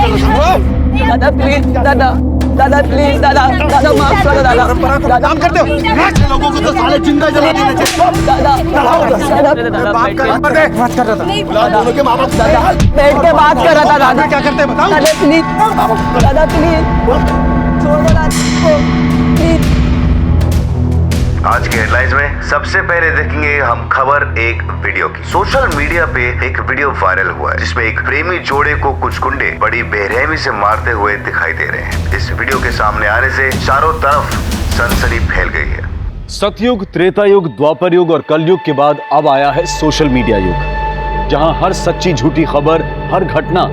दादा प्लीज, दादा दादा प्लीज, दादा दादा माफ करो दादा। काम करते हो लोगों को तो साले जिंदा जला देना चाहिए। दादा दादा बात कर रहा था दोनों के माँ बाप। दादा बैठ के बात कर रहा था दादा। क्या करते हैं बताओ। दादा प्लीज, दादा प्लीज छोड़ दो दादा प्लीज। आज के हेडलाइंस में सबसे पहले देखेंगे हम खबर एक वीडियो की। सोशल मीडिया पे एक वीडियो वायरल हुआ है जिसमें एक प्रेमी जोड़े को कुछ गुंडे बड़ी बेरहमी से मारते हुए दिखाई दे रहे हैं। इस वीडियो के सामने आने से चारों तरफ सनसनी फैल गई है। सतयुग, त्रेता युग, द्वापर युग और कलयुग के बाद अब आया है सोशल मीडिया युग, जहां हर सच्ची झूठी खबर, हर घटना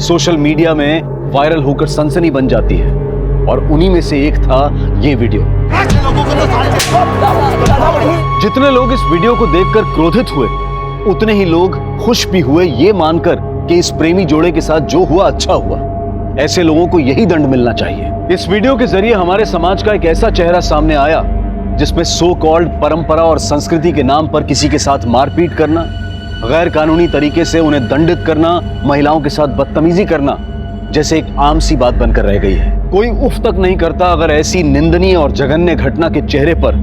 सोशल मीडिया में वायरल होकर सनसनी बन जाती है। और उन्हीं में से एक था ये वीडियो। जितने लोग इस वीडियो को देखकर क्रोधित हुए, उतने ही लोग खुश भी हुए ये मानकर कि इस प्रेमी जोड़े के साथ जो हुआ अच्छा हुआ। ऐसे लोगों को यही दंड मिलना चाहिए। इस वीडियो के जरिए हमारे समाज का एक ऐसा चेहरा सामने आया जिसमें सो कॉल्ड परंपरा और संस्कृति के नाम पर किसी के साथ मारपीट करना, गैर कानूनी तरीके से उन्हें दंडित करना, महिलाओं के साथ बदतमीजी करना जैसे एक आम सी बात बनकर रह गई है। कोई उफ तक नहीं करता अगर ऐसी निंदनीय और जघन्य घटना के चेहरे पर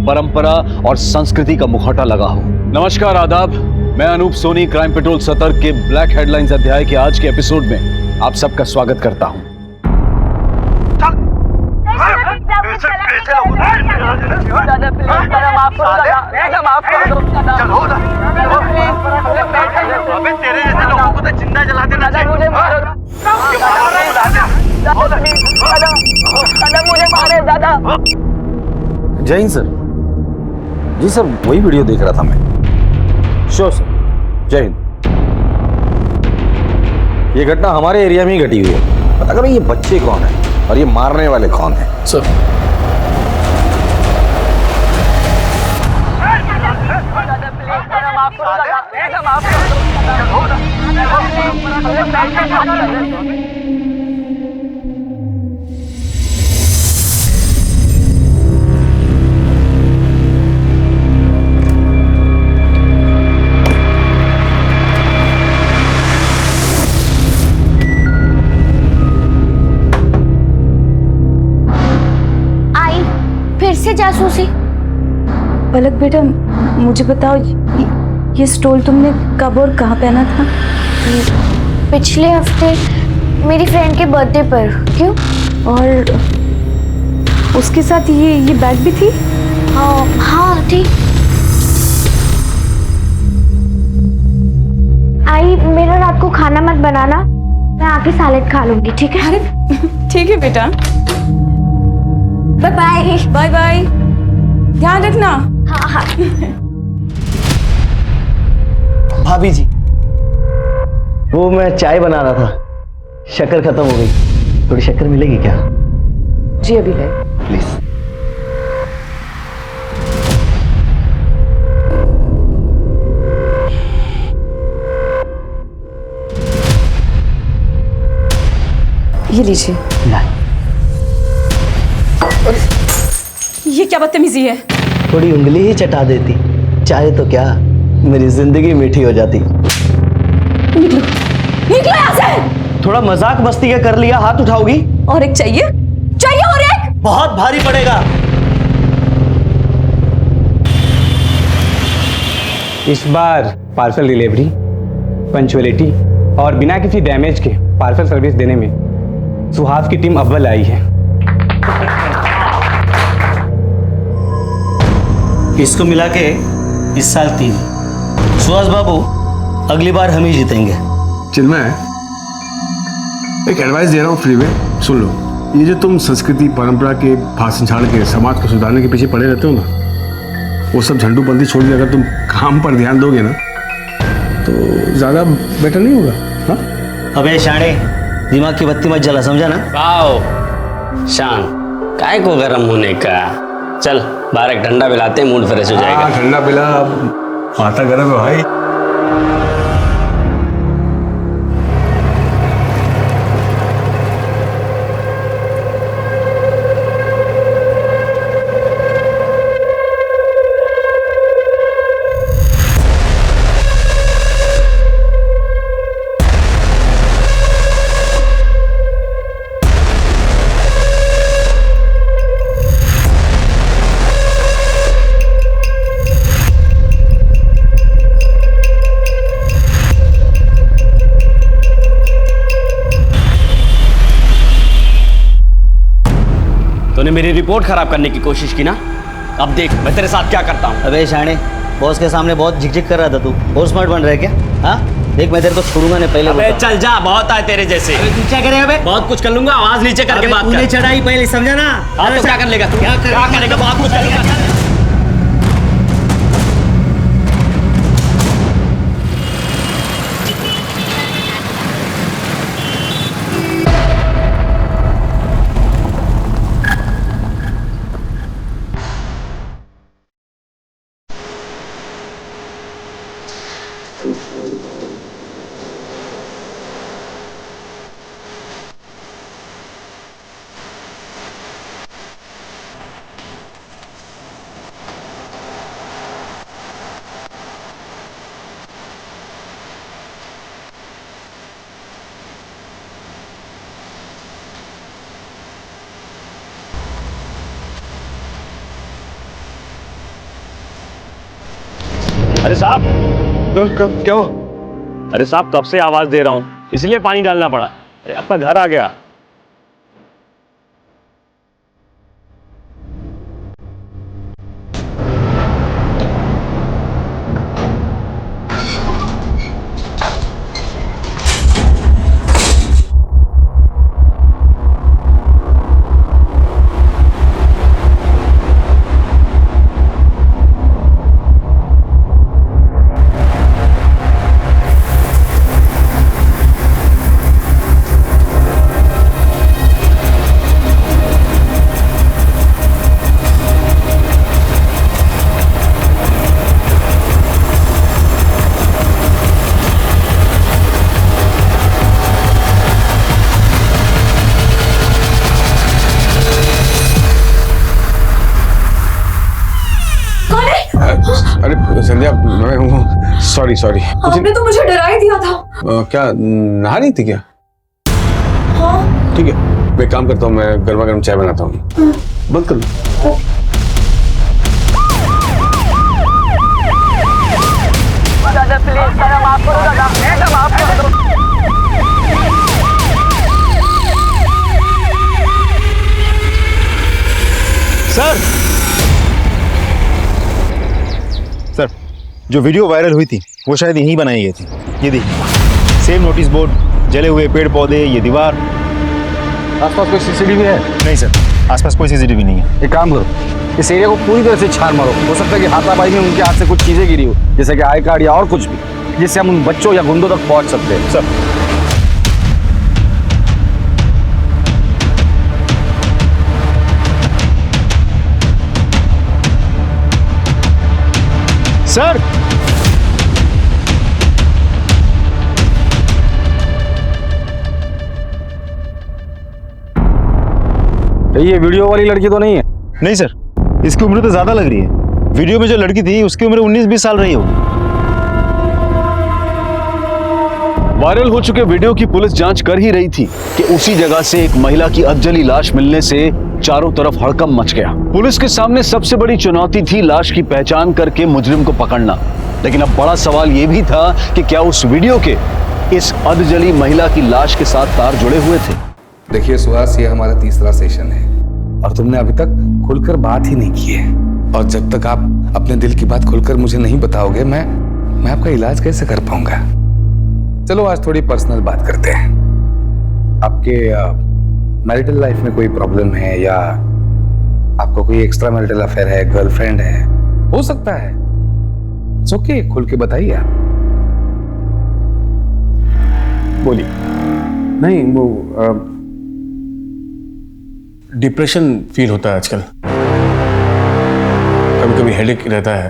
परंपरा और संस्कृति का मुखौटा लगा हो। नमस्कार, आदाब। मैं अनूप सोनी क्राइम पेट्रोल सतर्क के ब्लैक हेडलाइंस अध्याय के आज के एपिसोड में आप सबका स्वागत करता हूं। दादा प्लीज, दादा माफ करो दादा माफ कर दो दादा। अबे तेरे जैसे लोगों को तो जिंदा जला देना चाहिए। मुझे मारो दादा मुझे मारे दादा। जय हिंद सर। जी सर, वही वीडियो देख रहा था मैं। श्योर सर, जय हिंद। ये घटना हमारे एरिया में ही घटी हुई है। पता करो ये बच्चे कौन है और ये मारने वाले कौन है। सर आई फिर से जासूसी। पलक बेटा, मुझे बताओ ये स्टोल तुमने कब और कहाँ पहना था? पिछले हफ्ते मेरी फ्रेंड के बर्थडे पर। क्यों? और उसके साथ ये बैग भी थी? हाँ थी। आई मेरा रात को खाना मत बनाना, मैं आके सैलेड खा लूंगी, ठीक है? अरे ठीक है बेटा। Bye bye. बाय बाय, ध्यान रखना। हाँ हाँ। भाभी जी, वो मैं चाय बना रहा था, शक्कर खत्म हो गई। थोड़ी शक्कर मिलेगी क्या? जी अभी है। प्लीज। ये लीजिए। ये क्या बदतमीजी है? थोड़ी उंगली ही चटा देती, चाहे तो क्या मेरी जिंदगी मीठी हो जाती। निकलो निकलो यहाँ से। थोड़ा मजाक मस्ती का कर लिया, हाथ उठाओगी? और एक चाहिए? चाहिए और एक? बहुत भारी पड़ेगा। इस बार पार्सल डिलीवरी, पंचुअलिटी और बिना किसी डैमेज के पार्सल सर्विस देने में सुहास की टीम अव्वल आई है। इसको मिला के इस साल 3। सुहास बाबू, अगली बार हम ही जीतेंगे। चिन्मय, एक एडवाइस दे रहा हूँ फ्री में, सुन लो। ये जो तुम संस्कृति परंपरा के भाषण झाड़ के समाज को सुधारने के पीछे पड़े रहते हो ना, वो सब झंडूबंदी छोड़ के अगर तुम काम पर ध्यान दोगे ना तो ज़्यादा बेटर नहीं होगा। हाँ? अबे शाणे, दिमाग की बत्ती मत जला, समझा ना? आओ शान, काय को गरम होने का। चल बाहर एक ठंडा पिलाते हैं, मूड फ्रेश हो जाएगा। ठंडा पिला, माथा गर्म है भाई। मेरी रिपोर्ट खराब करने की कोशिश की ना, अब देख मैं तेरे साथ क्या करता हूँ। अबे शाणे, बॉस के सामने बहुत झिकझिक कर रहा था तू। और स्मार्ट बन रहा है क्या? हाँ देख, मैं तेरे को छोड़ूंगा नहीं, पहले अबे बता। चल जा, बहुत है तेरे जैसे। क्या करे अबे? बहुत कुछ कर लूंगा, आवाज नीचे करके बात कर। चढ़ाई पहले, समझा ना? हाँ तो क्या कर लेगा तू? क्या करेगा? बहुत कुछ करेगा। अरे साहब, क्या हो? अरे साहब, कब से आवाज दे रहा हूँ, इसलिए पानी डालना पड़ा। अरे आपका घर आ गया। अरे संध्या, मैं हूँ। Sorry sorry. आपने तो मुझे डरा ही दिया था। क्या नहा रही थी क्या? हाँ। ठीक है, मैं काम करता हूँ, मैं गर्मा गर्म चाय बनाता हूँ। बंद कर लो। दादा प्लीज, दादा माफ करो, दादा माफ कर दो। सर, सर, जो वीडियो वायरल हुई थी वो शायद यहीं बनाई गई थी। ये देखिए, सेम नोटिस बोर्ड, जले हुए पेड़ पौधे, ये दीवार। आसपास कोई सीसीटीवी है? नहीं सर, आसपास कोई सीसीटीवी नहीं है। एक काम करो, इस एरिया को पूरी तरह से छान मारो। हो सकता है कि हाथापाई में उनके हाथ से कुछ चीजें गिरी हो, जैसे कि आई कार्ड या और कुछ भी, जिससे हम उन बच्चों या गुंडों तक पहुंच सकते हैं। सर, ये वीडियो वाली लड़की तो नहीं है? नहीं सर, इसकी उम्र तो ज्यादा लग रही है। वीडियो में जो लड़की थी उसकी उम्र 19-20 साल रही होगी। वायरल हो चुके वीडियो की पुलिस जांच कर ही रही थी कि उसी जगह से एक महिला की अधजली लाश मिलने से चारों तरफ हड़कंप मच गया। पुलिस के सामने सबसे बड़ी चुनौती थी लाश की पहचान करके मुजरिम को पकड़ना। लेकिन अब बड़ा सवाल यह भी था कि क्या उस वीडियो के इस अधजली महिला की लाश के साथ तार जुड़े हुए थे। देखिए सुहास, ये हमारा तीसरा सेशन है और तुमने अभी तक खुलकर बात ही नहीं की है। और जब तक आप अपने दिल की बात खुलकर मुझे नहीं बताओगे, मैं आपका इलाज कैसे कर पाऊंगा। चलो आज थोड़ी पर्सनल बात करते हैं। आपके मैरिटल लाइफ में कोई प्रॉब्लम है या आपको कोई एक्स्ट्रा मैरिटल अफेयर है, गर्लफ्रेंड है? हो सकता है, ओके, खुल के बताइए आप। बोलिए। नहीं, वो डिप्रेशन फील होता है आजकल, कभी कभी हेडेक रहता है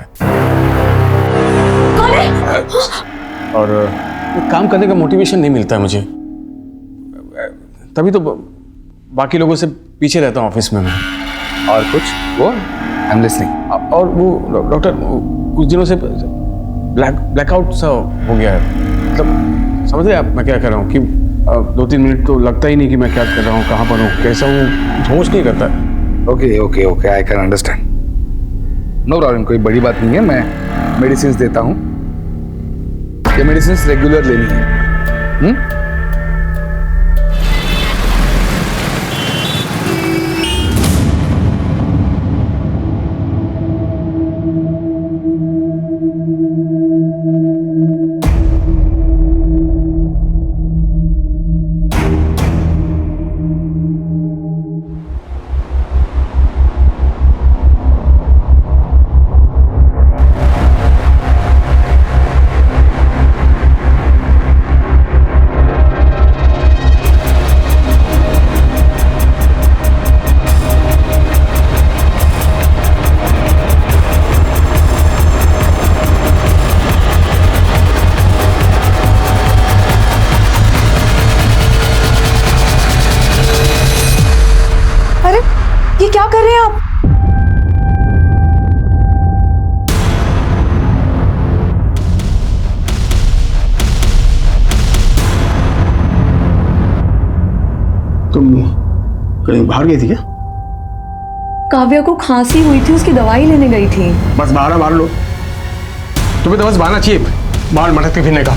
और काम करने का मोटिवेशन नहीं मिलता है मुझे। तभी तो बाकी लोगों से पीछे रहता हूँ ऑफिस में मैं। और कुछ? वो आई एम लिसनिंग। और वो डॉक्टर, कुछ दिनों से ब्लैकआउट सा हो गया है। मतलब समझ रहे आप मैं क्या कर रहा हूँ कि 2-3 मिनट तो लगता ही नहीं कि मैं क्या कर रहा हूँ, कहाँ पर हूँ, कैसा हूँ, होश नहीं करता। Okay okay okay, I can understand. No problem, कोई बड़ी बात नहीं है। मैं मेडिसिन देता हूँ। ये मेडिसिन रेगुलर लेनी है। कहीं बाहर गई थी क्या? काव्या को खांसी हुई थी, उसकी दवाई लेने गई थी। बस बाहर लो। तुम्हें तो बस बहाना चाहिए बाहर मटकते फिरने का।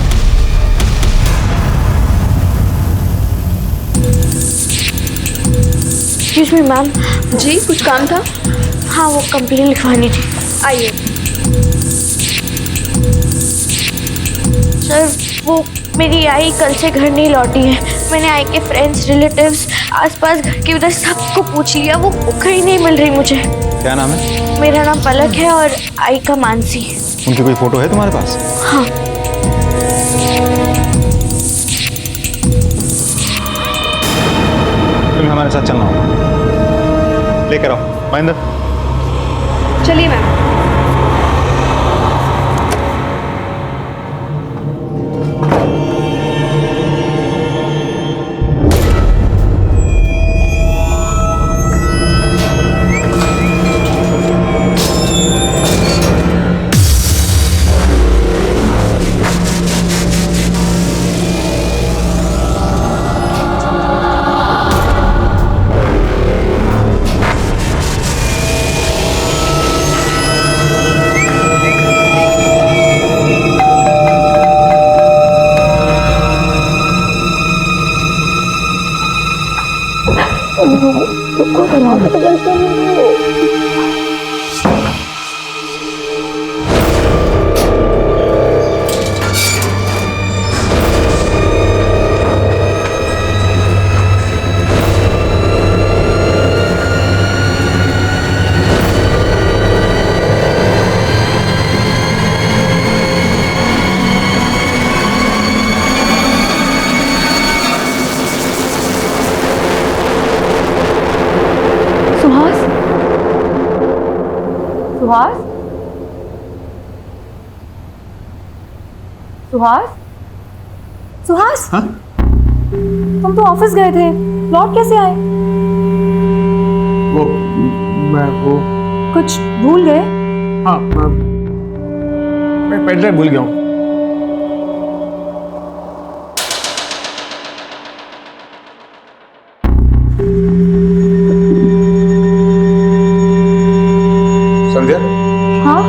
Excuse me ma'am. जी कुछ काम था? हाँ वो कंप्लेन लिखवानी थी। आइए। सर वो मेरी आई कल से घर नहीं लौटी है। मैंने आई के फ्रेंड्स रिलेटिव्स आसपास घर की उधर सबको पूछ लिया, वो कहीं नहीं मिल रही मुझे। क्या नाम है? मेरा नाम पलक है और आई का मानसी। उनकी कोई फोटो है तुम्हारे पास? हाँ। तुम्हें हमारे साथ चलना होगा, लेकर आओ महेंद्र। चलिए मैम। सुहास? सुहास? सुहास? हाँ? तुम तो ऑफिस गए थे, लौट कैसे आए? वो कुछ भूल गए? हाँ मैं पेन ड्राइव भूल गया हूँ। संध्या? हाँ?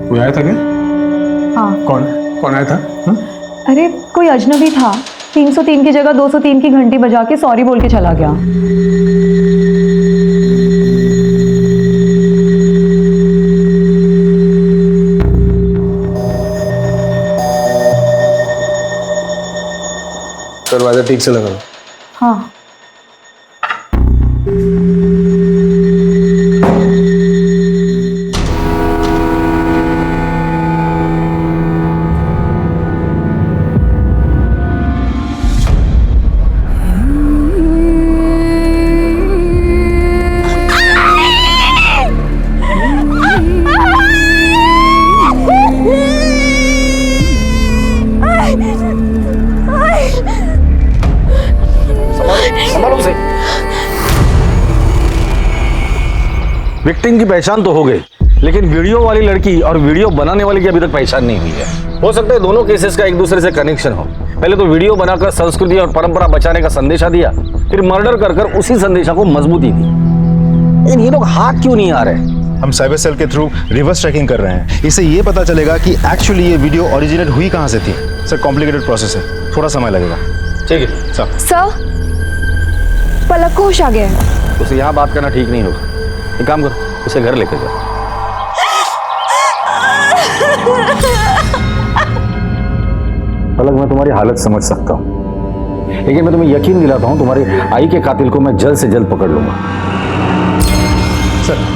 कोई आया था क्या? हाँ। कौन आया था? हाँ? अरे कोई अजनबी था, 303 की जगह 203 की घंटी बजा के सॉरी बोल के चला गया। दरवाजा ठीक से लगा लो। हाँ। विक्टिम की पहचान तो हो गई, लेकिन वीडियो वाली लड़की और वीडियो बनाने वाली की अभी तक पहचान नहीं हुई है। हो सकता है दोनों केसेस का एक दूसरे से कनेक्शन हो। पहले तो वीडियो बनाकर संस्कृति और परंपरा बचाने का संदेशा दिया, फिर मर्डर कर उसी संदेशा को मजबूती दी। लेकिन ये लोग हाथ क्यों नहीं आ रहे? हम साइबर सेल के थ्रू रिवर्स ट्रैकिंग कर रहे हैं। इससे ये पता चलेगा कि एक्चुअली ये वीडियो ओरिजिनेट हुई कहाँ से थी। सर कॉम्प्लिकेटेड प्रोसेस है, थोड़ा समय लगेगा। ठीक है सर, पलक को होश आ गया है। उसे यहाँ बात करना ठीक नहीं होगा। एक काम करो, उसे घर लेकर जाओ। पलक मैं तुम्हारी हालत समझ सकता हूँ, लेकिन मैं तुम्हें यकीन दिलाता हूँ तुम्हारी आई के कातिल को मैं जल्द से जल्द पकड़ लूंगा। सर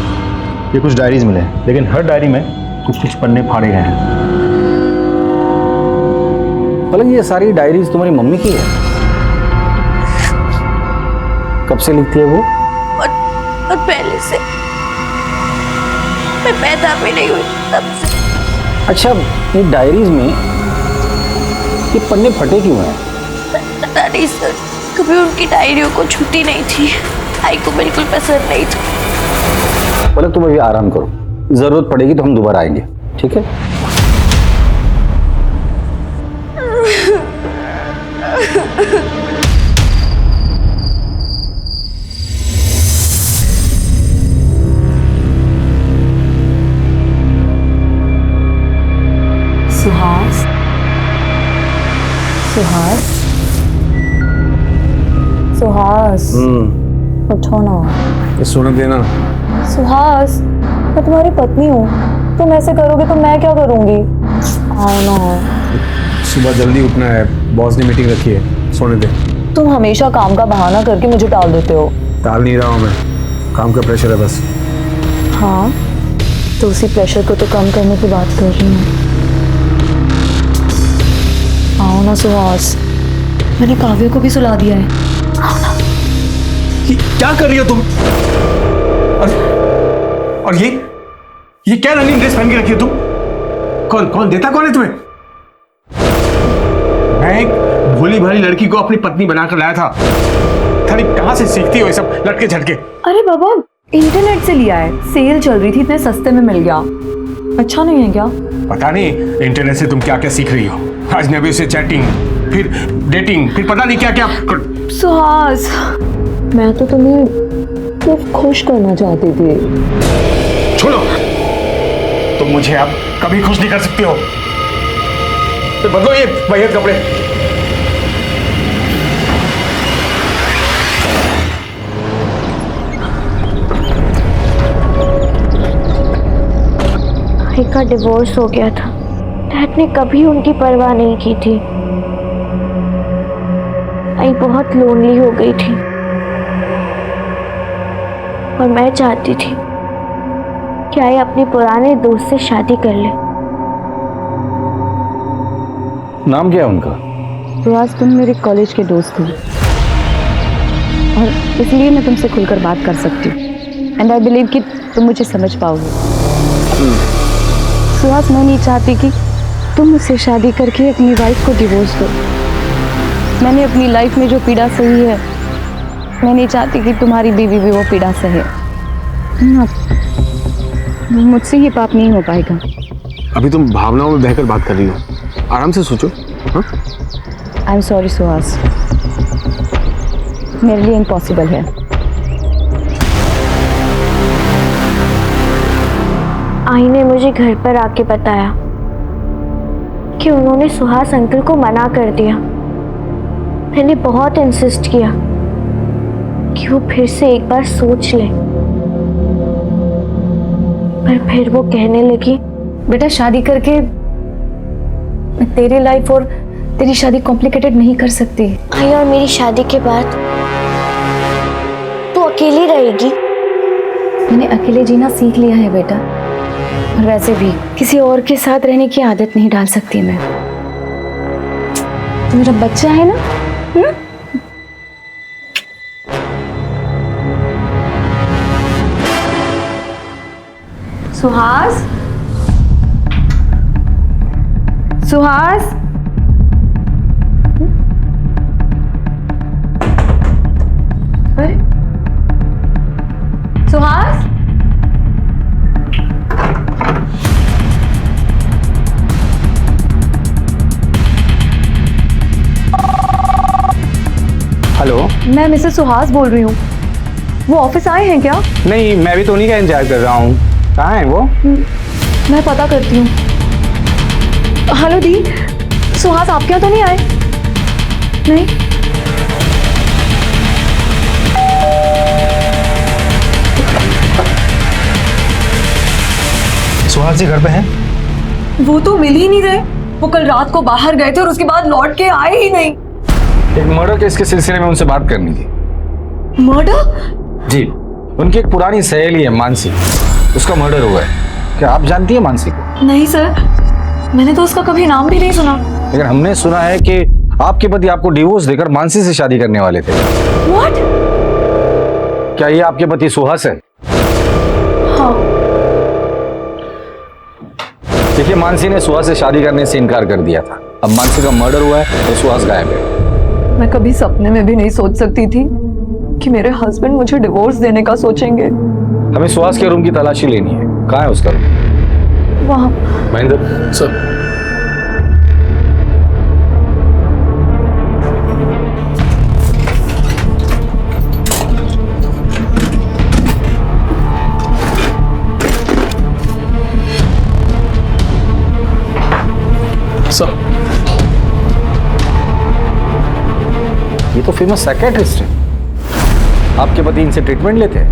ये कुछ डायरीज मिले, लेकिन हर डायरी में कुछ पन्ने फाड़े गए हैं। पलक ये सारी डायरीज तुम्हारी मम्मी की है? कब से लिखती है वो? और पहले से, मैं पैदा भी नहीं हुई तब से। अच्छा, ये डायरीज में ये पन्ने फटे क्यों हैं? पता नहीं सर, कभी उनकी डायरियों को छूटी नहीं थी। आई को बिल्कुल पसंद नहीं था। पलक तुम अभी आराम करो, जरूरत पड़ेगी तो हम दोबारा आएंगे, ठीक है? सुहास, सुहास, उठो ना। तो सोने देना। सुहास, मैं तुम्हारी पत्नी हूँ, तुम ऐसे करोगे तो मैं क्या करूँगी? आओ ना। सुबह जल्दी उठना है, बॉस ने मीटिंग रखी है, सोने दे। तुम हमेशा काम का बहाना करके मुझे टाल देते हो। टाल नहीं रहा हूँ मैं, काम का प्रेशर है बस। हाँ, तो उसी प्रेशर को तो कम करने की बात कर रही हूँ। आओ ना सुहास, मैंने काव्य को भी सुला दिया है। आओ ना। क्या कर रही हो तुम? और ये क्या रनिंग ड्रेस पहन के रखी हो तुम? कौन देता कौन है तुम्हें? मैं एक भोली भाली लड़की को अपनी पत्नी बनाकर लाया था। थारी कहां से सीखती हो ये सब लटके झटके? अरे बाबा, इंटरनेट से लिया है, सेल चल रही थी, इतने सस्ते में मिल गया। अच्छा नहीं है क्या? पता नहीं इंटरनेट से तुम क्या क्या सीख रही हो। अजनबी से चैटिंग, फिर डेटिंग, फिर पता नहीं क्या क्या। सुहास, मैं तो तुम्हें सिर्फ खुश करना चाहती थी। छोड़ो, तुम मुझे अब कभी खुश नहीं कर सकती हो। तो बदलो ये वहीर कपड़े। भाई का डिवोर्स हो गया था, डैड ने कभी उनकी परवाह नहीं की थी। आई बहुत लोनली हो गई थी और मैं चाहती थी कि आई अपने पुराने दोस्त से शादी कर ले। नाम क्या है उनका? सुहास, तुम मेरे कॉलेज के दोस्त हो और इसलिए मैं तुमसे खुलकर बात कर सकती हूँ। एंड आई बिलीव कि तुम मुझे समझ पाओगे। सुहास, मैं नहीं चाहती कि तुम मुझसे शादी करके अपनी वाइफ को डिवोर्स दो। मैंने अपनी लाइफ में जो पीड़ा सही है, मैं नहीं चाहती कि तुम्हारी बीवी भी वो पीड़ा सहे। मुझसे ये पाप नहीं हो पाएगा। अभी तुम भावनाओं में बहकर बात कर रही हो, आराम से सोचो। आई एम सॉरी सुहास, मेरे लिए इम्पॉसिबल है। आई ने मुझे घर पर आके बताया कि उन्होंने सुहास अंकल को मना कर दिया। मैंने बहुत इंसिस्ट किया कि वो फिर से एक बार सोच ले, पर फिर वो कहने लगी, बेटा शादी करके मैं तेरी लाइफ और तेरी शादी कॉम्प्लिकेटेड नहीं कर सकती। आई और मेरी शादी के बाद तू अकेली रहेगी। मैंने अकेले जीना सीख लिया है बेटा, और वैसे भी किसी और के साथ रहने की आदत नहीं डाल सकती मैं। तो मेरा बच्चा है ना। सुहास, सुहास, अरे सुहास, हेलो, मैं मिसेस सुहास बोल रही हूँ। वो ऑफिस आए हैं क्या? नहीं, मैं भी तो उन्हीं का इंतजार कर रहा हूँ। कहाँ है वो? मैं पता करती हूँ। हेलो दी, सुहास आपके यहाँ तो नहीं आए? नहीं। सुहास जी घर पे हैं? वो तो मिल ही नहीं रहे। वो कल रात को बाहर गए थे और उसके बाद लौट के आए ही नहीं। एक मर्डर केस के सिलसिले में उनसे बात करनी थी। मर्डर? जी, उनकी एक पुरानी सहेली है मानसी, उसका मर्डर हुआ है। क्या आप जानती है मानसी को? नहीं सर, मैंने तो उसका कभी नाम भी नहीं सुना। लेकिन हमने सुना है कि आपके पति आपको डिवोर्स देकर मानसी से शादी करने वाले थे। What? क्या ये आपके पति सुहास है? हाँ। देखिए, मानसी ने सुहास से शादी करने से इनकार कर दिया था। अब मानसी का मर्डर हुआ है तो सुहास गायब है। मैं कभी सपने में भी नहीं सोच सकती थी कि मेरे हस्बैंड मुझे डिवोर्स देने का सोचेंगे। हमें सुहास के रूम की तलाशी लेनी है। कहाँ है उसका रूम? वहाँ। महेंद्र सर, ये तो फेमस साइकियाट्रिस्ट है। आपके पति इनसे ट्रीटमेंट लेते हैं?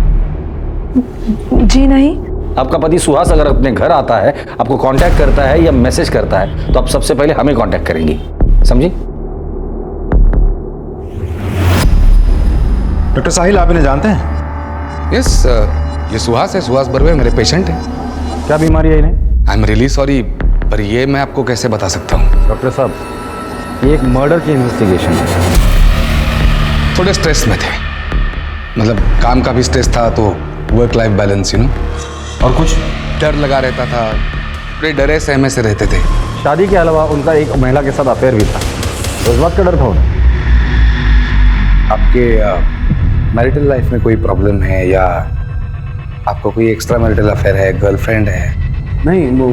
जी नहीं। आपका पति सुहास अगर अपने घर आता है, आपको कांटेक्ट करता है या मैसेज करता है, तो आप सबसे पहले हमें कांटेक्ट करेंगी, समझी? डॉक्टर साहिल, आप इन्हें जानते हैं? यस, ये सुहास है, सुहास बर्वे मेरे पेशेंट हैं। क्या बीमारी है इन्हें? आई एम रियली सॉरी, पर ये मैं आपको कैसे बता सकता हूँ? डॉक्टर साहब, ये एक मर्डर की इन्वेस्टिगेशन है। थोड़े स्ट्रेस में थे, मतलब काम का भी स्ट्रेस था, तो work life balance, you know. और कुछ? डर लगा रहता था, बड़े डरे सहमे से रहते थे। शादी के अलावा उनका एक महिला के साथ अफेयर भी था, तो इस बात का डर था उन्हें। आपके मैरिटल लाइफ में कोई प्रॉब्लम है, या आपको कोई एक्स्ट्रा मैरिटल अफेयर है, गर्लफ्रेंड है? नहीं, वो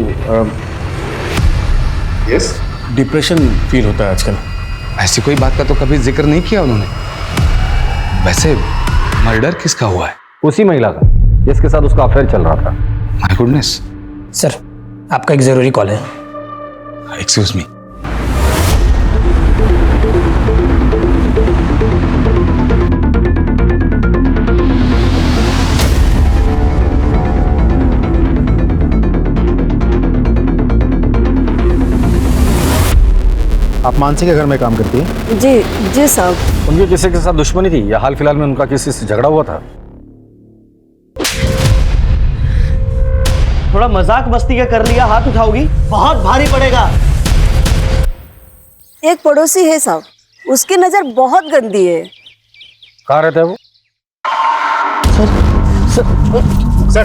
यस, डिप्रेशन फील होता है आजकल। ऐसी कोई बात का तो कभी जिक्र नहीं किया उन्होंने। वैसे मर्डर किसका हुआ है? उसी महिला का जिसके साथ उसका अफेयर चल रहा था। My goodness. सर, आपका एक जरूरी कॉल है। Excuse me. आप मानसी के घर में काम करती हैं? जी जी साहब। उनके किसी के साथ दुश्मनी थी या हाल फिलहाल में उनका किसी से झगड़ा हुआ था? थोड़ा मजाक मस्ती का कर लिया, हाथ उठाओगी? बहुत भारी पड़ेगा। एक पड़ोसी है साहब, उसकी नजर बहुत गंदी है। कहाँ रहता है वो? सर,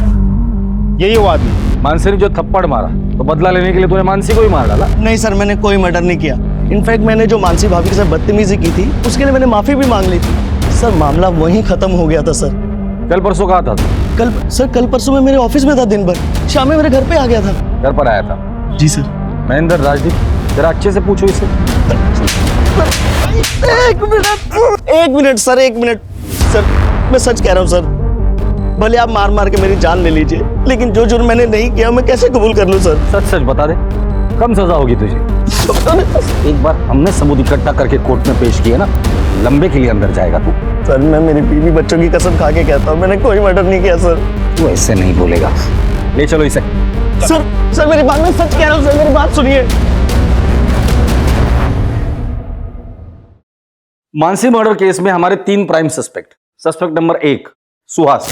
यही वो आदमी। मानसी ने जो थप्पड़ मारा, तो बदला लेने के लिए तूने मानसी को ही मार डाला? नहीं सर, मैंने कोई मर्डर नहीं किया। इनफैक्ट मैंने जो मानसी भाभी के साथ बदतमीजी की थी, उसके लिए मैंने माफी भी मांग ली थी। सर, मामला वहीं खत्म हो गया था सर। कल परसों कहाँ था? कल परसों मैं मेरे ऑफिस में था दिन भर, शाम में मेरे घर पे आ गया था। घर पर आया था? जी सर। महेंद्र, राजदीप, जरा अच्छे से पूछो इसे। एक मिनट सर, एक मिनट सर, मैं सच कह रहा हूँ सर। भले आप मार मार के मेरी जान ले लीजिए, लेकिन जो जुर्म मैंने नहीं किया मैं कैसे कबूल कर लूँ सर? सच सच बता दे, कम सजा होगी तुझे। एक बार हमने सबूत इकट्ठा करके कोर्ट में पेश किया ना, लंबे के लिए अंदर जाएगा तू। सर, मैं मेरी बीवी बच्चों की कसम खा के कहता हूँ, मैंने कोई मर्डर नहीं किया सर। तू ऐसे नहीं बोलेगा। ले चलो इसे। सर मेरी बात, मैं सच कह रहा हूँ सर, मेरी बात सुनिए। मानसी मर्डर केस में हमारे 3 prime suspect. Suspect number 1 Suhas,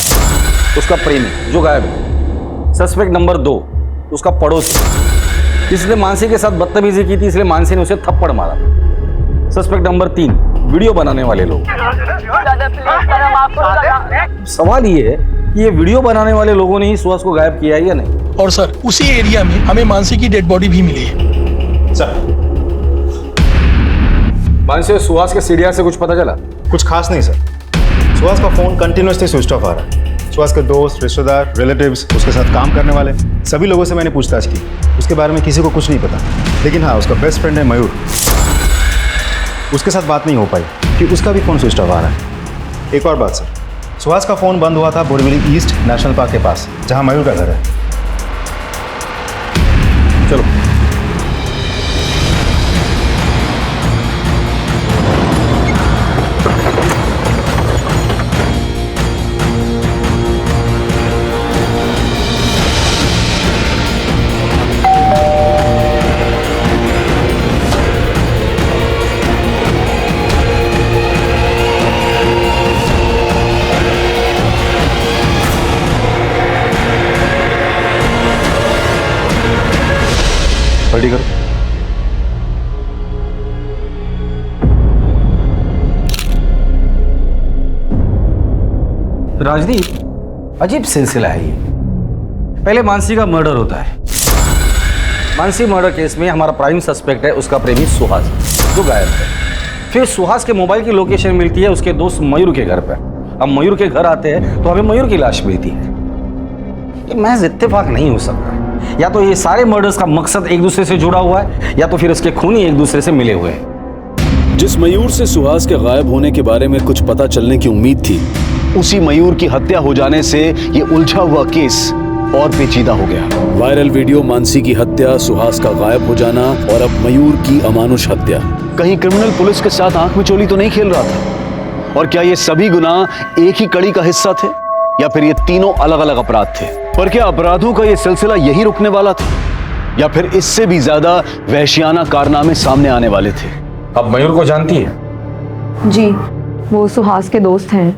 उसका प्रेमी जो गायब है। सस्पेक्ट नंबर 2 उसका पड़ोसी, जिसने मानसी के साथ बदतमीजी की थी, इसलिए मानसी ने उसे थप्पड़ मारा। सस्पेक्ट नंबर 3 वीडियो बनाने वाले लोग। सवाल ये है कि ये वीडियो बनाने वाले लोगों ने ही सुहास को गायब किया है या नहीं? और सर, उसी एरिया में हमें मानसी की डेड बॉडी भी मिली है। सर, मानसी और सुहास के सीडीआर से कुछ पता चला? कुछ खास नहीं सर। सुहास का फोन कंटिन्यूसली स्विच ऑफ आ रहा है। सुहास के दोस्त, रिश्तेदार, रिलेटिव्स, उसके साथ काम करने वाले सभी लोगों से मैंने पूछताछ की। उसके बारे में किसी को कुछ नहीं पता। लेकिन हाँ, उसका बेस्ट फ्रेंड है मयूर, उसके साथ बात नहीं हो पाई कि उसका भी फ़ोन स्विच ऑफ आ रहा है। एक और बात सर, सुहास का फ़ोन बंद हुआ था बोरीवली ईस्ट नेशनल पार्क के पास, जहाँ मयूर का घर है। चलो। रेडी करो। राजदीप, अजीब सिलसिला है ये। पहले मानसी का मर्डर होता है। मानसी मर्डर केस में हमारा प्राइम सस्पेक्ट है उसका प्रेमी सुहास, जो गायब है। फिर सुहास के मोबाइल की लोकेशन मिलती है उसके दोस्त मयूर के घर पर। अब मयूर के घर आते हैं तो हमें मयूर की लाश मिलती है। ये महज इत्तेफाक नहीं हो सकता। या तो ये सारे मर्डर्स का मकसद एक दूसरे से जुड़ा हुआ है, या तो फिर उसके खूनी एक दूसरे से मिले हुए हैं। जिस मयूर से सुहास के गायब होने के बारे में कुछ पता चलने की उम्मीद थी, उसी मयूर की हत्या हो जाने से ये उलझा हुआ केस और पेचीदा हो गया। वायरल वीडियो मानसी की हत्या, सुहास का गायब हो जाना और अब मयूर की अमानुष हत्या। कहीं क्रिमिनल पुलिस के साथ आंख मिचोली तो नहीं खेल रहा था? और क्या ये सभी गुनाह एक ही कड़ी का हिस्सा थे या फिर ये तीनों अलग अलग अपराध थे? पर क्या अपराधों का ये सिलसिला यही रुकने वाला था या फिर इससे भी ज्यादा वहशियाना कारनामे सामने आने वाले थे? अब मयूर को जानती है? जी, वो सुहास के दोस्त हैं,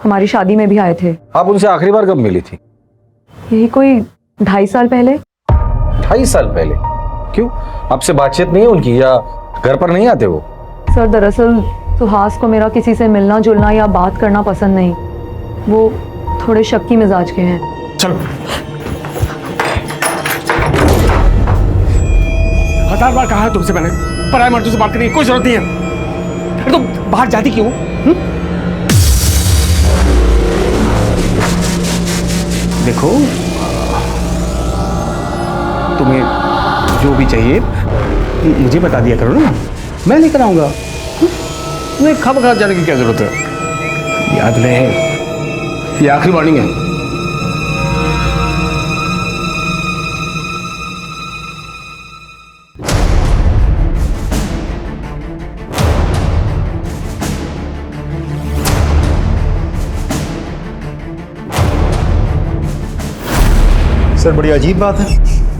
हमारी शादी में भी आए थे। आप उनसे आखिरी बार कब मिली थी? यही कोई 2.5 साल पहले। 2.5 साल पहले? क्यों, आपसे बातचीत नहीं है उनकी या घर पर नहीं आते वो? सर दरअसल सुहास को मेरा किसी से मिलना जुलना या बात करना पसंद नहीं, वो थोड़े शक्की मिजाज के हैं। चलो 1000 बार कहा है तुमसे मैंने, पराये मर्दों से बात करने की कोई जरूरत नहीं है। अरे तुम बाहर जाती क्यों? देखो, तुम्हें जो भी चाहिए मुझे बता दिया करो ना, मैं लेकर आऊंगा। तुम्हें खामखा जाने की क्या जरूरत है? याद रहे, ये आखिरी वार्निंग है। सर बड़ी अजीब बात है,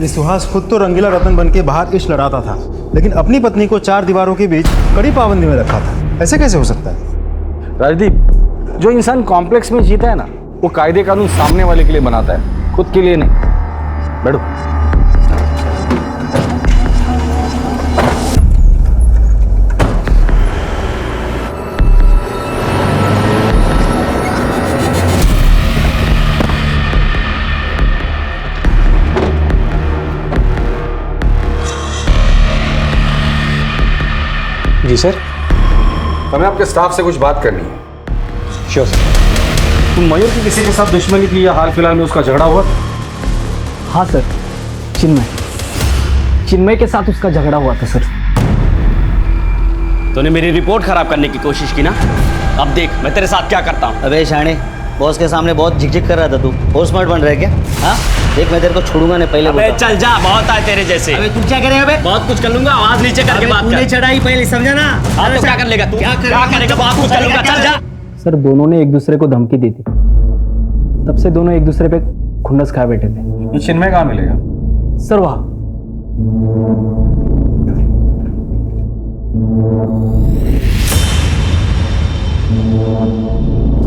ये सुहास खुद तो रंगीला रतन बन के बाहर इश्क लड़ाता था, लेकिन अपनी पत्नी को 4 दीवारों के बीच कड़ी पाबंदी में रखा था। ऐसे कैसे हो सकता है? राजदीप, जो इंसान कॉम्प्लेक्स में जीता है ना, वो कायदे कानून सामने वाले के लिए बनाता है, खुद के लिए नहीं। बैठो। जी सर। हमें आपके स्टाफ से कुछ बात करनी है। Sure sir. तुम मयूर की किसी के साथ दुश्मनी की या हाल फिलहाल में उसका झगड़ा हुआ? हाँ सर, चिन्मय के साथ उसका झगड़ा हुआ था सर। तूने मेरी रिपोर्ट खराब करने की कोशिश की ना, अब देख मैं तेरे साथ क्या करता हूँ। अबे शाणे, बॉस के सामने बहुत झिकझिक कर रहा था तू, बहुत स्मार्ट बन रहा है क्या? हाँ देख, मैं तेरे को छोड़ूंगा नहीं, पहले अबे चल जा, बहुत आए तेरे जैसे। अबे तू क्या करेगा? अबे बहुत कुछ कर लूंगा, आवाज नीचे करके बात कर। चढ़ाई पहले, समझा ना? हाँ तो क्या कर लेगा तू? क्या करेगा? बहुत कुछ कर लूंगा, चल जा। सर दोनों ने एक दूसरे को धमकी दी थी, तब से दोनों एक दूसरे पे खुन्नस खाए बैठे थे। ये चिन्मय कहाँ मिलेगा? सर वहाँ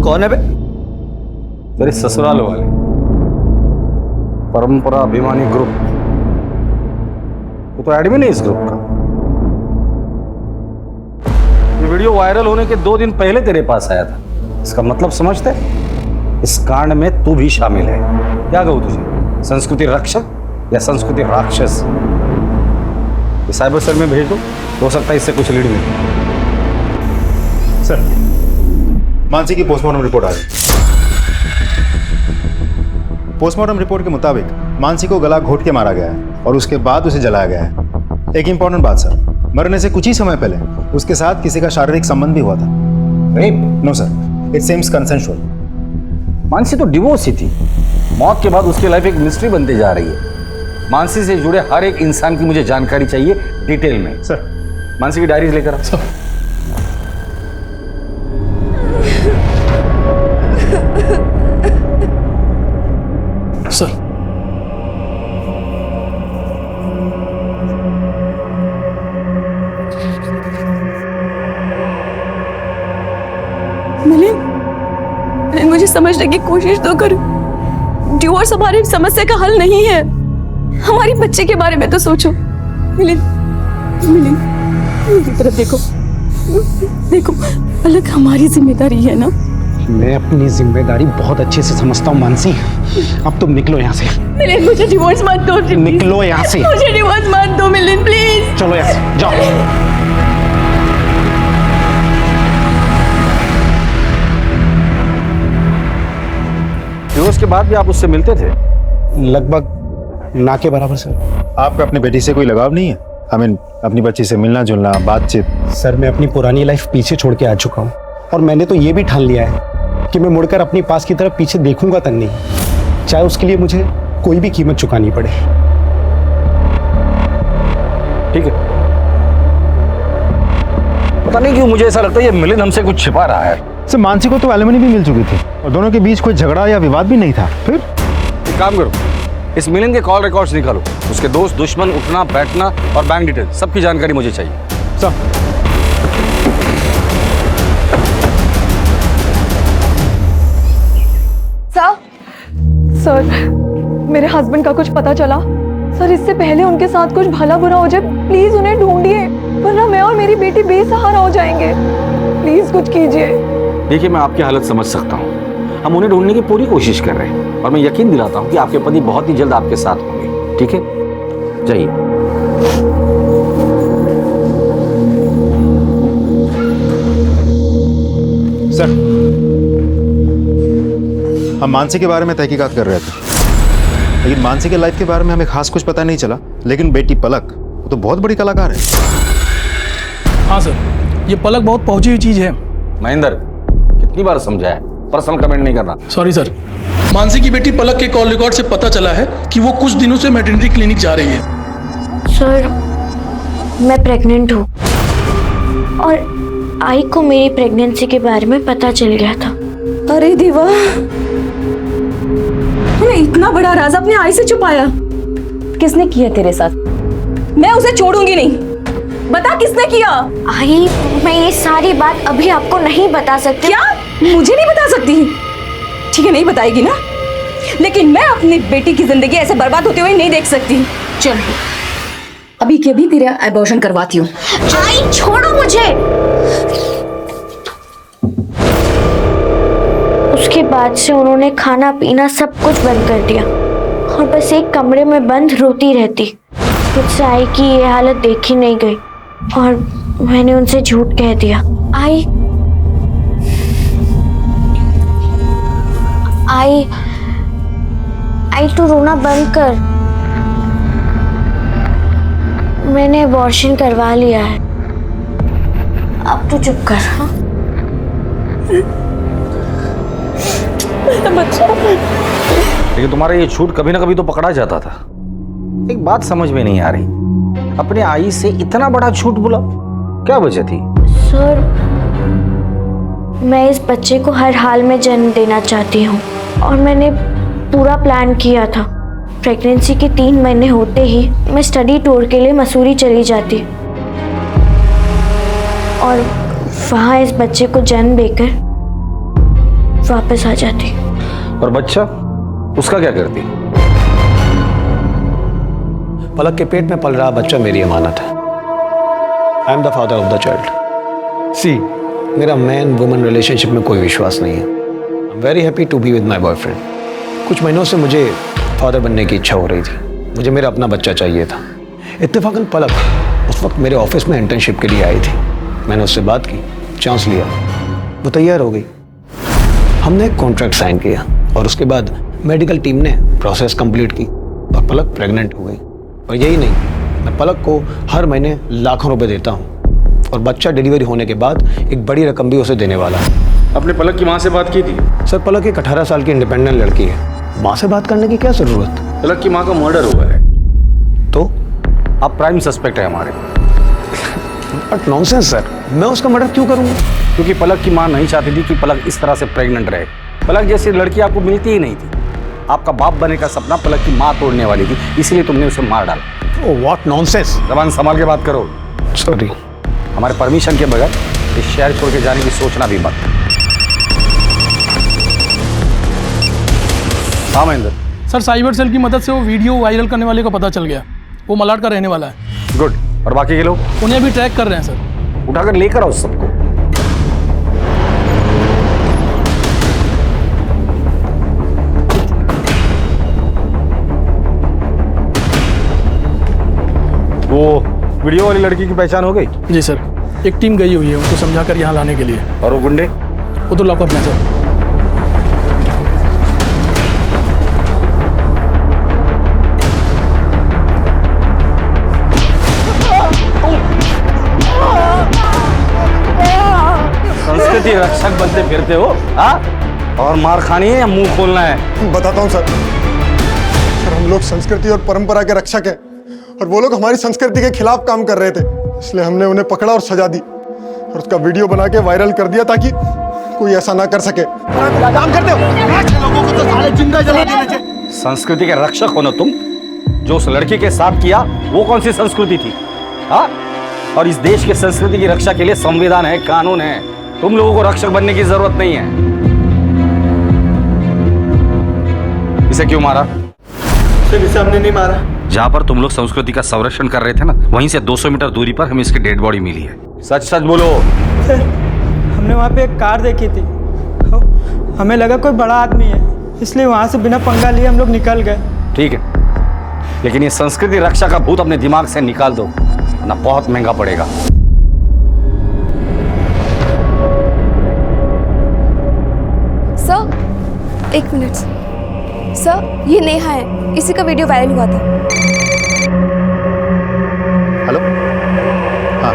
कौन है बे? तेरे ससुराल वाले, परंपरा अभिमानी ग्रुप। वो तो एडमिन है इस ग्रुप का। ये वीडियो वायरल होने के 2 दिन पहले तेरे पास आया था, इसका मतलब समझते? इस कांड में तू भी शामिल है। क्या कहूं तुझे, संस्कृति रक्षक या संस्कृति राक्षस? ये साइबर सेल में भेज दो, हो सकता है इससे कुछ लीड मिले। सर मानसी की पोस्टमार्टम रिपोर्ट आ गई। पोस्टमार्टम रिपोर्ट के मुताबिक मानसी को गला घोट के मारा गया है और उसके बाद उसे जलाया गया है। एक इंपॉर्टेंट बात सर, मरने से कुछ ही समय पहले उसके साथ किसी का शारीरिक संबंध भी हुआ था। Rape? No sir, it seems consensual. Mansi तो डिवोर्स ही थी, मौत के बाद उसकी लाइफ एक मिस्ट्री बनती जा रही है। मानसी से जुड़े हर एक इंसान की मुझे जानकारी चाहिए डिटेल में। सर मानसी की डायरीज लेकर आओ। सर मिलिंद, मुझे समझने की कोशिश तो करो। डिवोर्स हमारी समस्या का हल नहीं है, हमारी बच्चे के बारे में तो सोचो। मिलिंद, मेरी तरफ देखो, देखो अलग हमारी जिम्मेदारी है ना। मैं अपनी जिम्मेदारी बहुत अच्छे से समझता हूँ मानसी, अब तुम निकलो यहाँ से। मिलिंद मुझे डिवोर्स मत दो। निकलो यहाँ से। मुझे डिवोर्स मत दो मिलिंद, प्लीज। चलो यहाँ से जाओ। डिवोर्स के बाद भी आप उससे मिलते थे? लगभग ना के बराबर सर। आपका अपनी बेटी से कोई लगाव नहीं है? अपनी बच्ची से मिलना जुलना, बातचीत? सर मैं अपनी पुरानी लाइफ पीछे छोड़ के आ चुका हूँ और मैंने तो ये भी ठान लिया है कि मैं मुड़कर अपनी पास की तरफ पीछे देखूंगा तक नहीं, चाहे उसके लिए मुझे कोई भी कीमत चुकानी पड़े। ठीक है, पता नहीं क्यों मुझे ऐसा लगता है ये मिलिंद हमसे कुछ छिपा रहा है। सर मानसी को तो एलिमनी भी मिल चुकी थी और दोनों के बीच कोई झगड़ा या विवाद भी नहीं था। फिर एक काम करो, इस मिलिंद के कॉल रिकॉर्ड्स निकालो, उसके दोस्त दुश्मन उठना बैठना और बैंक डिटेल सबकी जानकारी मुझे चाहिए। सर, मेरे हस्बैंड का कुछ पता चला? सर, इससे पहले उनके साथ कुछ भला बुरा हो जाए, प्लीज उन्हें ढूंढिए, वरना मैं और मेरी बेटी बेसहारा हो जाएंगे। प्लीज कुछ कीजिए। देखिए, मैं आपकी हालत समझ सकता हूँ, हम उन्हें ढूंढने की पूरी कोशिश कर रहे हैं और मैं यकीन दिलाता हूँ कि आपके पति बहुत ही जल्द आपके साथ होंगे। ठीक है, जाइए। सर, हम मानसी के बारे में तहकीकात कर रहे थे, लेकिन मानसी के लाइफ के बारे में हमें खास कुछ पता नहीं चला। लेकिन बेटी पलक वो तो बहुत बड़ी कलाकार है। हाँ सर, ये पलक बहुत पहुंची हुई चीज है। महेंद्र, कितनी बार समझाया, पर्सनल कमेंट नहीं करना। Sorry sir. मानसी की बेटी पलक के कॉल रिकॉर्ड से पता चला है कि वो कुछ दिनों से मैटरनिटी क्लिनिक जा रही है। सर, मैं प्रेग्नेंट हूँ और आई को मेरी प्रेगनेंसी के बारे में पता चल गया था। अरे देवा, तूने इतना बड़ा राज अपने आई से छुपाया। किसने किया तेरे साथ? मैं उसे छोड़ूंगी नहीं। बता किसने किया? आई, मैं ये सारी बात अभी आपको नहीं बता सकती। क्या? मुझे नहीं बता सकती? ठीक है, नहीं बताएगी ना, लेकिन मैं अपनी बेटी की जिंदगी ऐसे बर्बाद होते हुए नहीं देख सकती। चल, अभी के अभी तेरा एबॉर्शन करवाती हूँ। आई, छोड़ो मुझे। उसके बाद से उन्होंने खाना पीना सब कुछ बंद कर दिया और बस एक कमरे में बंद रोती रहती। मुझसे आई की ये हालत देखी नहीं गई और मैंने उनसे झूठ कह दिया। आई तू रोना बंद कर, मैंने अबॉर्शन करवा लिया है, अब तू चुप कर। हाँ? बच्चा, लेकिन तुम्हारा ये झूठ कभी ना कभी तो पकड़ा जाता था। एक बात समझ में नहीं आ रही, अपने आई से इतना बड़ा झूठ बोला, क्या वजह थी? सर, मैं इस बच्चे को हर हाल में जन्म देना चाहती हूँ और मैंने पूरा प्लान किया था। प्रेगनेंसी के 3 महीने होते ही मैं स्टडी टूर के लिए मसूरी चली जाती और वहाँ इस बच्चे को जन्म देकर वापस आ जाती। और बच्चा, उसका क्या करती? पलक के पेट में पल रहा बच्चा मेरी अमानत है। I am the father of the child. See, मेरा मैन वुमन रिलेशनशिप में कोई विश्वास नहीं है। I am very happy to be with my boyfriend. कुछ महीनों से मुझे फादर बनने की इच्छा हो रही थी, मुझे मेरा अपना बच्चा चाहिए था। इत्तेफाकन पलक उस वक्त मेरे ऑफिस में इंटर्नशिप के लिए आई थी। मैंने उससे बात की, चांस लिया, वो तैयार हो गई। हमने एक कॉन्ट्रैक्ट साइन किया और उसके बाद मेडिकल टीम ने प्रोसेस कंप्लीट की और पलक प्रेग्नेंट हो गई। और यही नहीं, मैं पलक को हर महीने लाखों रुपए देता हूँ और बच्चा डिलीवरी होने के बाद एक बड़ी रकम भी उसे देने वाला है। अपने पलक की माँ से बात की थी? सर, पलक एक 18 साल की इंडिपेंडेंट लड़की है, माँ से बात करने की क्या जरूरत? पलक की माँ का मर्डर हुआ है तो आप प्राइम सस्पेक्ट है हमारे। बट नॉनसेंस सर, मैं उसका मर्डर क्यों करूँगा? क्योंकि पलक की माँ नहीं चाहती थी कि पलक इस तरह से प्रेग्नेंट रहे। पलक जैसी लड़की आपको मिलती ही नहीं थी। आपका बाप बनने का सपना पलक की माँ तोड़ने वाली थी, इसलिए तुमने उसे मार डाला। ओह, व्हाट नॉनसेंस। जबान संभाल के बात करो। सॉरी। हमारे परमिशन के बगैर इस शहर छोड़ के जाने की सोचना भी मत। हाँ महेंद्र। सर, साइबर सेल की मदद से वो वीडियो वायरल करने वाले का पता चल गया, वो मलाड का रहने वाला है। गुड। और बाकी के लोग? उन्हें भी ट्रैक कर रहे हैं सर। उठाकर लेकर आओ सबको। वो वीडियो वाली लड़की की पहचान हो गई? जी सर, एक टीम गई हुई है उनको समझाकर यहाँ लाने के लिए। और वो गुंडे? वो तो लॉकअप में सर। संस्कृति रक्षक बनते फिरते हो, हाँ? और मार खानी है या मुंह खोलना है? बताता हूँ सर। हम लोग संस्कृति और परंपरा के रक्षक हैं और वो लोग हमारी संस्कृति के खिलाफ काम कर रहे थे, इसलिए हमने उन्हें पकड़ा और सजा दी। और उसका वीडियो बना के वायरल कर दिया ताकि कोई ऐसा ना कर सके। काम करते हो लोगों को तो साले जिंदा जला देना चाहिए। संस्कृति के रक्षक हो ना तुम। जो उस लड़की के साथ किया वो कौन सी संस्कृति थी? हाँ, और इस देश की संस्कृति की रक्षा के लिए संविधान है, कानून है। तुम लोगों को रक्षक बनने की जरूरत नहीं है। इसे क्यों मारा? इसे हमने नहीं मारा। जहाँ पर तुम लोग संस्कृति का संरक्षण कर रहे थे ना, वहीं से 200 मीटर दूरी पर हमें इसकी डेड बॉडी मिली है। सच सच बोलो। सर, हमने वहाँ पे एक कार देखी थी, हमें लगा कोई बड़ा आदमी है, इसलिए वहाँ से बिना पंगा लिए हम लोग निकल गए। ठीक है, लेकिन ये संस्कृति रक्षा का भूत अपने दिमाग से निकाल दो, ना बहुत महंगा पड़ेगा। सर, एक मिनट सर, ये नेहा है, इसी का वीडियो वायरल हुआ था। हेलो, हाँ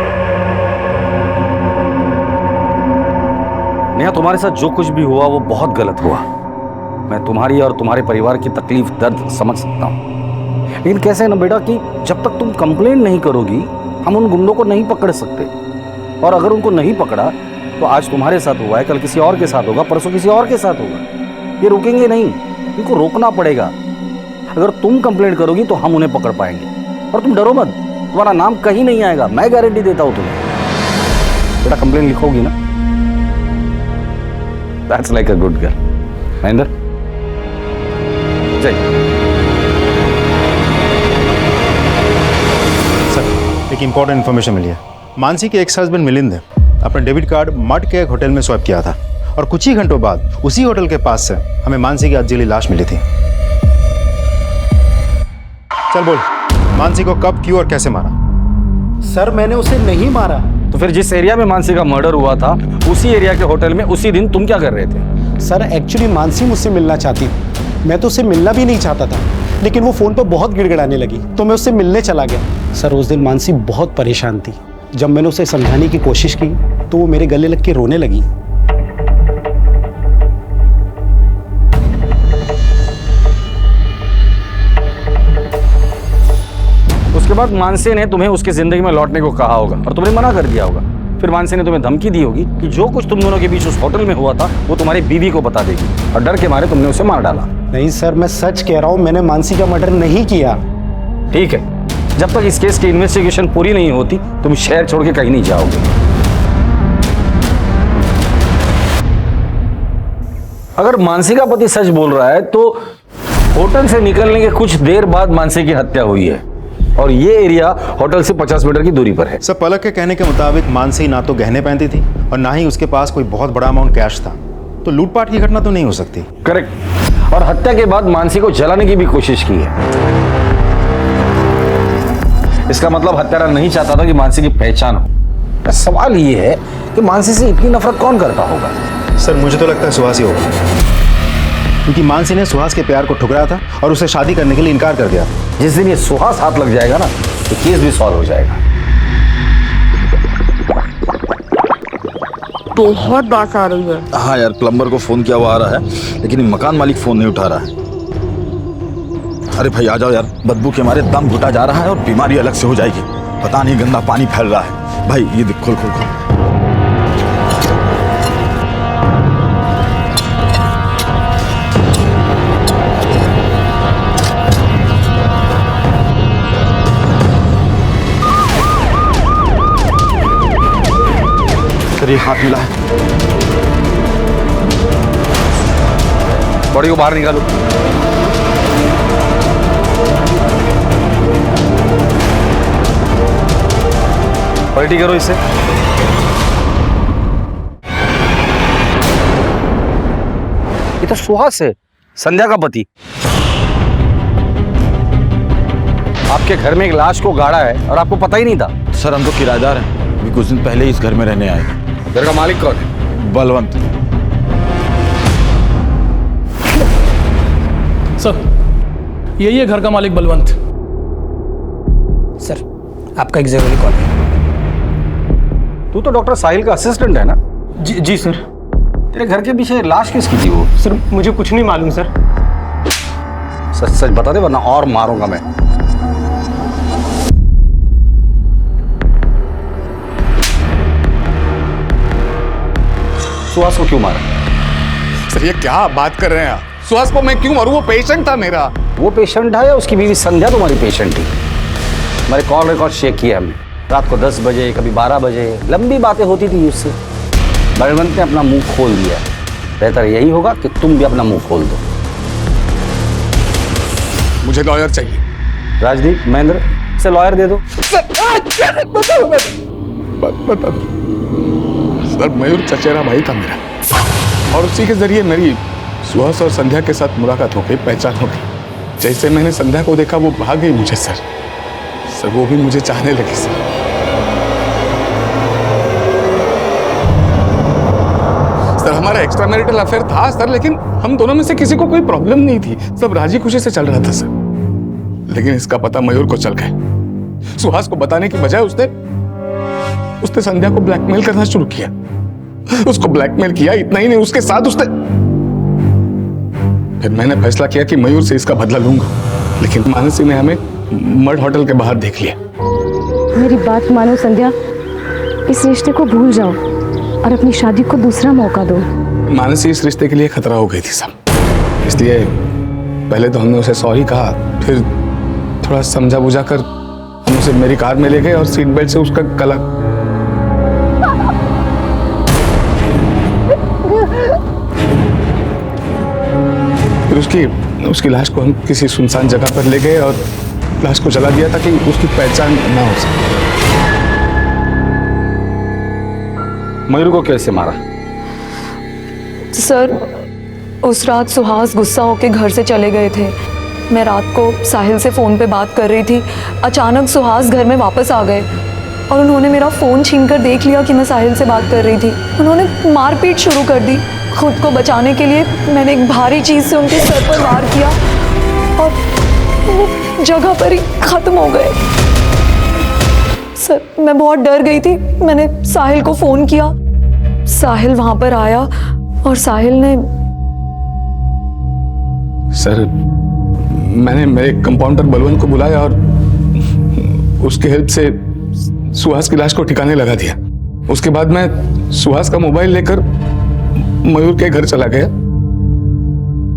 नेहा, तुम्हारे साथ जो कुछ भी हुआ वो बहुत गलत हुआ। मैं तुम्हारी और तुम्हारे परिवार की तकलीफ दर्द समझ सकता हूँ, लेकिन कैसे है ना बेटा कि जब तक तुम कंप्लेंट नहीं करोगी हम उन गुंडों को नहीं पकड़ सकते। और अगर उनको नहीं पकड़ा तो आज तुम्हारे साथ हुआ है, कल किसी और के साथ होगा, परसों किसी और के साथ होगा। ये रुकेंगे नहीं, इनको रोकना पड़ेगा। अगर तुम कंप्लेंट करोगी तो हम उन्हें पकड़ पाएंगे। और तुम डरो मत, तुम्हारा नाम कहीं नहीं आएगा, मैं गारंटी देता हूं तुम्हें। बेटा कंप्लेंट लिखोगी ना? That's like a good girl. Mahendra, जय। सर, एक इंपॉर्टेंट इन्फॉर्मेशन मिली है। मानसी के एक्स हस्बैंड मिलिंद ने अपना डेबिट कार्ड मड के एक होटल में स्वैप किया था और कुछ ही घंटों बाद उसी होटल के पास से हमें मानसी की अधजली लाश मिली थी। चल बोल, मानसी को कब, क्यों और कैसे मारा? सर, मैंने उसे नहीं मारा। तो फिर जिस एरिया में मानसी का मर्डर हुआ था उसी एरिया के होटल में उसी दिन तुम क्या कर रहे थे? सर, एक्चुअली मानसी मुझसे मिलना चाहती थी, मैं तो उससे मिलना भी नहीं चाहता था, लेकिन वो फ़ोन पर बहुत गिड़गिड़ाने लगी तो मैं उससे मिलने चला गया। सर, उस दिन मानसी बहुत परेशान थी। जब मैंने उसे समझाने की कोशिश की तो वो मेरे गले लग के रोने लगी। उसके बाद मानसी ने तुम्हें उसकी जिंदगी में लौटने को कहा होगा और तुमने मना कर दिया होगा। फिर मानसी ने तुम्हें धमकी दी होगी कि जो कुछ तुम दोनों के बीच उस होटल में हुआ था वो तुम्हारी बीवी को बता देगी, और डर के मारे तुमने उसे मार डाला। नहीं सर, मैं सच कह रहा हूँ, मैंने मानसी का मर्डर नहीं किया। ठीक है, जब तक इस केस की इन्वेस्टिगेशन पूरी नहीं होती तुम शहर छोड़ के कहीं नहीं जाओगे। अगर मानसी का पति सच बोल रहा है तो होटल से निकलने के कुछ देर बाद मानसी की हत्या हुई है और ये एरिया होटल से 50 मीटर की दूरी पर है। सर, पलक के कहने के मुताबिक मानसी ना तो गहने पहनती थी और ना ही उसके पास कोई बहुत बड़ा अमाउंट कैश था, तो लूटपाट की घटना तो नहीं हो सकती। करेक्ट। और हत्या के बाद मानसी को जलाने की भी कोशिश की है। इसका मतलब हत्यारा नहीं चाहता था कि मानसी की पहचान हो। सवाल ये है कि मानसी से इतनी नफरत कौन करता होगा? सर, मुझे तो लगता है सुहास ही होगा, क्योंकि मानसी ने सुहास के प्यार को ठुकराया था और उसे शादी करने के लिए इनकार कर दिया। जिस दिन ये सुहास हाथ लग जाएगा ना तो केस भी सॉल्व हो जाएगा। बहुत बात आ रही है। हाँ यार, प्लम्बर को फोन किया हुआ आ रहा है, लेकिन मकान मालिक फोन नहीं उठा रहा है। अरे भाई आ जाओ यार, बदबू के हमारे दम घुटा जा रहा है और बीमारी अलग से हो जाएगी। पता नहीं गंदा पानी फैल रहा है। भाई ये देख, खोल खोल खोल। सर, ये हाथ मिला है। बॉडी को बाहर निकालो। पलटी करो इसे। ये तो सुहास है, संध्या का पति। आपके घर में एक लाश को गाड़ा है और आपको पता ही नहीं था? सर, हम तो किराएदार हैं, अभी कुछ दिन पहले ही इस घर में रहने आए। घर का मालिक कौन है? बलवंत। सर, यही है घर का मालिक बलवंत। सर, आपका एक जरूरी कॉल है। तू तो डॉक्टर साहिल का असिस्टेंट है ना? जी सर। तेरे घर के पीछे लाश किसकी थी वो? सर, मुझे कुछ नहीं मालूम सर। सच सच बता दे वरना और मारूंगा मैं। सुहास को क्यों मारा? सर ये क्या बात कर रहे हैं आप? सुहास को मैं क्यों मारूं? वो पेशेंट था मेरा। वो पेशेंट है या उसकी बीवी संध्या तुम्हारी पेशेंट थी? हमारे कॉल रिकॉर्ड चेक किया हमने, रात को 10 बजे, कभी 12 बजे लंबी बातें होती थी उससे। बलवंत ने अपना मुंह खोल दिया। बेहतर यही होगा कि तुम भी अपना मुंह खोल दो। मुझे लॉयर चाहिए। राजदीप, महेंद्र, से लॉयर दे दो। बता दो सर, मयूर चचेरा भाई था मेरा और उसी के जरिए मेरी सुहास और संध्या के साथ मुलाकात हो गई, पहचान हो गई। जैसे मैंने संध्या को देखा वो भाग गई मुझे सर। वो भी मुझे चाहने लगी सर। सर हमारा एक्स्ट्रा मैरिटल अफेयर था सर, लेकिन हम दोनों में से किसी को कोई प्रॉब्लम नहीं थी, सब राजी खुशी से चल रहा था सर। लेकिन इसका पता मयूर को चल गया। सुहास को बताने की बजाय उसने संध्या को ब्लैकमेल करना शुरू किया। उसको ब्लैकमेल किया, इतना ही नहीं उसके साथ उसने। फिर मैंने फैसला किया कि मयूर से इसका बदला लूंगा, लेकिन मानसी ने हमें मड होटल के बाहर देख लिया। मेरी बात मानो संध्या, इस रिश्ते को भूल जाओ और अपनी शादी को दूसरा मौका दो। मानसी इस रिश्ते के लिए खतरा हो गई थी सब, इसलिए पहले तो हमने उसे सॉरी कहा, फिर थोड़ा समझा बुझा कर हम उसे मेरी कार में ले गए और सीट बेल्ट से उसका गला। फिर उसकी लाश को हम किसी सुनसान जगह पर ले गए और लाश को जला दिया ताकि उसकी पहचान ना हो सके। मयूर को कैसे मारा? सर उस रात सुहास गुस्सा होकर घर से चले गए थे। मैं रात को साहिल से फ़ोन पे बात कर रही थी। अचानक सुहास घर में वापस आ गए और उन्होंने मेरा फ़ोन छीनकर देख लिया कि मैं साहिल से बात कर रही थी। उन्होंने मारपीट शुरू कर दी। खुद को बचाने के लिए मैंने एक भारी चीज़ से उनके सर पर वार किया और वो जगह पर ही ख़त्म हो गए। सर मैं बहुत डर गई थी। मैंने साहिल को फ़ोन किया, साहिल वहाँ पर आया और साहिल ने। सर मैंने मेरे कंपाउंडर बलवंत को बुलाया और उसके हेल्प से सुहास की लाश को ठिकाने लगा दिया। उसके बाद मैं सुहास का मोबाइल लेकर मयूर के घर चला गया।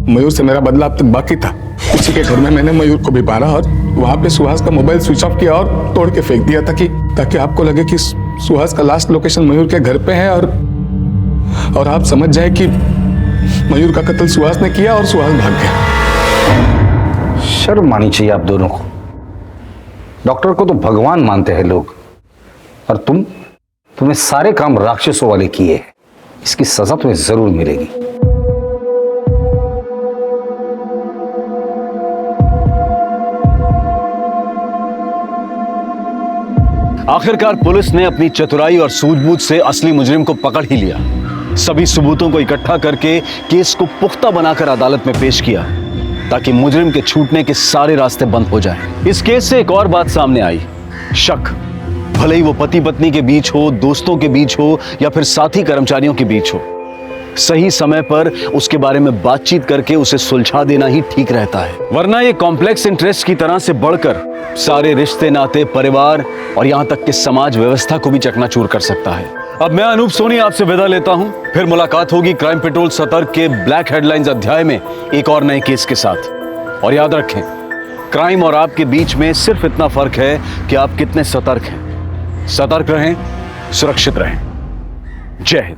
मयूर से मेरा बदला अब तक बाकी था। उसी के घर में मैंने मयूर को भी मारा और वहां पे सुहास का मोबाइल स्विच ऑफ किया और तोड़ के फेंक दिया ताकि आपको लगे कि सुहास का लास्ट लोकेशन मयूर के घर पे है और आप समझ जाए कि मयूर का कत्ल सुहास ने किया और सुहास भाग गया। शर्म आनी चाहिए आप दोनों को। डॉक्टर को तो भगवान मानते हैं लोग, और तुम्हें सारे काम राक्षसों वाले किए हैं। इसकी सजा तुम्हें जरूर मिलेगी। आखिरकार पुलिस ने अपनी चतुराई और सूझबूझ से असली मुजरिम को पकड़ ही लिया। सभी सबूतों को इकट्ठा करके केस को पुख्ता बनाकर अदालत में पेश किया ताकि मुजरिम के छूटने के सारे रास्ते बंद हो जाएं। इस केस से एक और बात सामने आई, शक। भले ही वो पति पत्नी के बीच हो, दोस्तों के बीच हो या फिर साथी कर्मचारियों के बीच हो, सही समय पर उसके बारे में बातचीत करके उसे सुलझा देना ही ठीक रहता है। वरना ये कॉम्प्लेक्स इंटरेस्ट की तरह से बढ़कर सारे रिश्ते नाते, परिवार और यहां तक कि समाज व्यवस्था को भी चकनाचूर कर सकता है। अब मैं अनूप सोनी आपसे विदा लेता हूं। फिर मुलाकात होगी क्राइम पेट्रोल सतर्क के ब्लैक हेडलाइंस अध्याय में एक और नए केस के साथ। और याद रखें, क्राइम और आपके बीच में सिर्फ इतना फर्क है कि आप कितने सतर्क हैं। सतर्क रहें, सुरक्षित रहें। जय हिंद।